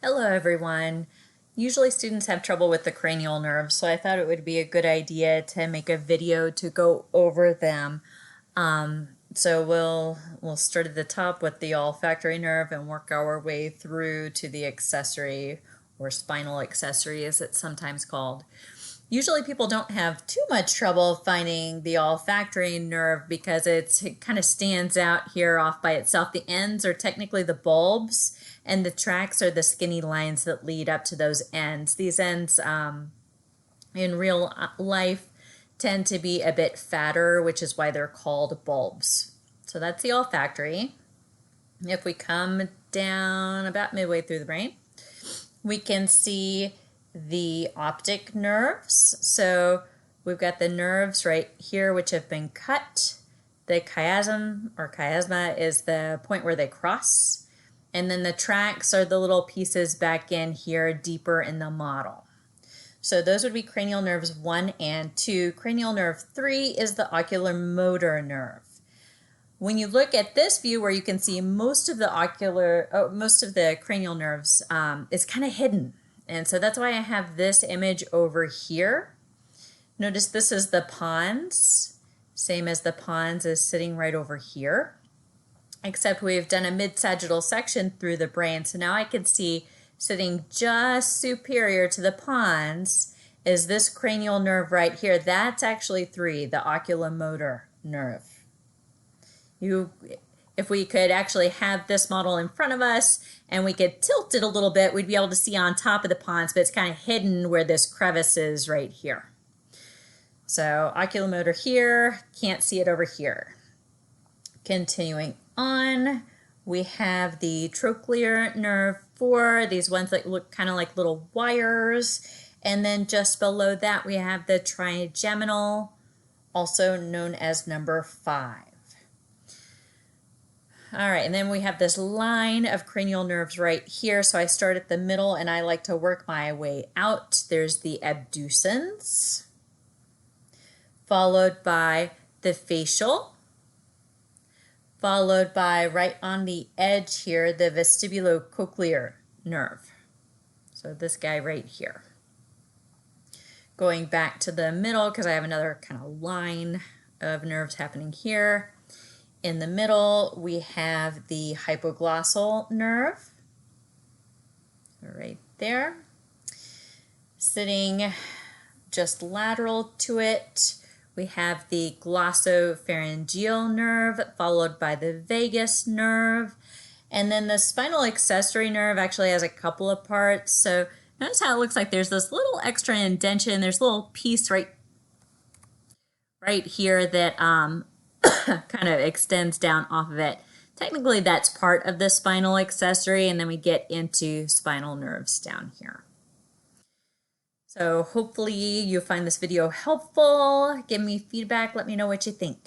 Hello everyone. Usually students have trouble with the cranial nerves, so I thought it would be a good idea to make a video to go over them. So we'll start at the top with the olfactory nerve and work our way through to the accessory, or spinal accessory as it's sometimes called. Usually people don't have too much trouble finding the olfactory nerve because it kind of stands out here off by itself. The ends are technically the bulbs, and the tracts are the skinny lines that lead up to those ends. These ends in real life tend to be a bit fatter, which is why they're called bulbs. So that's the olfactory. If we come down about midway through the brain, we can see the optic nerves. So we've got the nerves right here which have been cut. The chiasm or chiasma is the point where they cross. And then the tracts are the little pieces back in here deeper in the model. So those would be cranial nerves 1 and 2. Cranial nerve 3 is the oculomotor nerve. When you look at this view where you can see most of the cranial nerves, it's kind of hidden. And so that's why I have this image over here. Notice this is the pons, same as the pons is sitting right over here, except we've done a mid-sagittal section through the brain. So now I can see sitting just superior to the pons is this cranial nerve right here. That's actually 3, the oculomotor nerve. If we could actually have this model in front of us and we could tilt it a little bit, we'd be able to see on top of the pons, but it's kind of hidden where this crevice is right here. So oculomotor here, can't see it over here. Continuing on, we have the trochlear nerve 4, these ones that look kind of like little wires. And then just below that, we have the trigeminal, also known as number 5. All right, and then we have this line of cranial nerves right here. So I start at the middle and I like to work my way out. There's the abducens, followed by the facial, followed by right on the edge here, the vestibulocochlear nerve. So this guy right here. Going back to the middle because I have another kind of line of nerves happening here. In the middle, we have the hypoglossal nerve, right there. Sitting just lateral to it, we have the glossopharyngeal nerve, followed by the vagus nerve. And then the spinal accessory nerve actually has a couple of parts. So notice how it looks like there's this little extra indentation. There's a little piece right here that kind of extends down off of it. Technically, that's part of the spinal accessory, and then we get into spinal nerves down here. So hopefully you find this video helpful. Give me feedback. Let me know what you think.